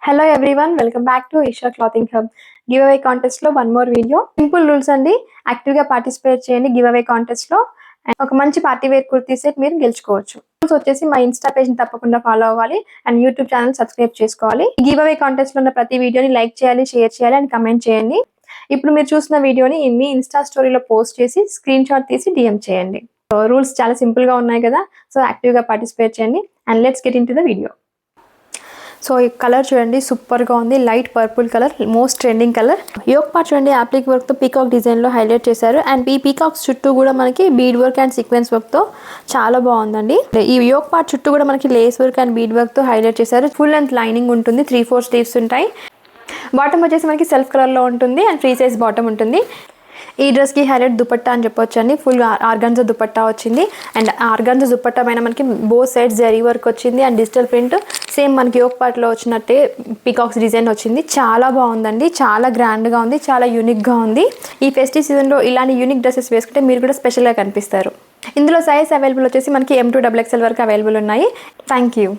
Hello everyone, welcome back to Eesha clothing hub. Giveaway contest లో one more video. Simple rules అండి. Active గా participate చేయండి giveaway contest లో. ఒక మంచి పార్టీ వేర్ కుర్తీ సెట్ మీరు గెలుచుకోవచ్చు. రూల్స్ వచ్చేసి మా ఇన్స్టా పేజ్ ని తప్పకుండా ఫాలో అవ్వాలి అండ్ యూట్యూబ్ ఛానల్ సబ్స్క్రైబ్ చేసుకోవాలి. గివ్ అవే కాంటెస్ట్ లో ఉన్న ప్రతి వీడియోని లైక్ చేయాలి, షేర్ చేయాలి అండ్ కమెంట్ చేయండి. ఇప్పుడు మీరు చూసిన వీడియోని మీ ఇన్స్టా స్టోరీలో పోస్ట్ చేసి స్క్రీన్ షాట్ తీసి డిఎం చేయండి. రూల్స్ చాలా సింపుల్ గా ఉన్నాయి కదా, సో యాక్టివ్ గా పార్టిసిపేట్ చేయండి and let's get into the video. So ఈ కలర్ చూడండి, సూపర్గా ఉంది. Light purple colour, most trending colour. Yoke part చూడండి, అప్లిక్ వర్క్తో పీకాక్ డిజైన్లో హైలైట్ చేశారు. అండ్ ఈ పీకాక్స్ చుట్టూ కూడా మనకి బీడ్ వర్క్ అండ్ సీక్వెన్స్ వర్క్తో చాలా బాగుందండి. ఈ యోక్ పార్ట్ చుట్టూ కూడా మనకి లేస్ వర్క్ అండ్ బీడ్ వర్క్తో హైలైట్ చేశారు. ఫుల్ లెంత్ లైనింగ్ ఉంటుంది, 3/4 స్లీవ్స్ ఉంటాయి. బాటమ్ వచ్చేసి మనకి సెల్ఫ్ కలర్లో ఉంటుంది అండ్ ఫ్రీ సైజ్ బాటమ్ ఉంటుంది. ఈ డ్రెస్కి హైలైట్ దుపట్టా అని చెప్పొచ్చు అండి. ఫుల్ ఆర్గాన్జా దుపట్టా వచ్చింది. అండ్ ఆర్గాన్జా దుపట్టా పైన మనకి బోత్ సైడ్స్ జరీ వర్క్ వచ్చింది అండ్ డిజిటల్ ప్రింట్ సేమ్ మనకి యోక్ పార్ట్లో వచ్చినట్టే పీకాక్స్ డిజైన్ వచ్చింది. చాలా బాగుందండి, చాలా గ్రాండ్గా ఉంది, చాలా యూనిక్గా ఉంది. ఈ ఫెస్టివ్ సీజన్లో ఇలాంటి యూనిక్ డ్రెస్సెస్ వేసుకుంటే మీరు కూడా స్పెషల్గా కనిపిస్తారు. ఇందులో సైజ్ అవైలబుల్ వచ్చేసి మనకి M2 XXL వరకు అవైలబుల్ ఉన్నాయి. Thank you.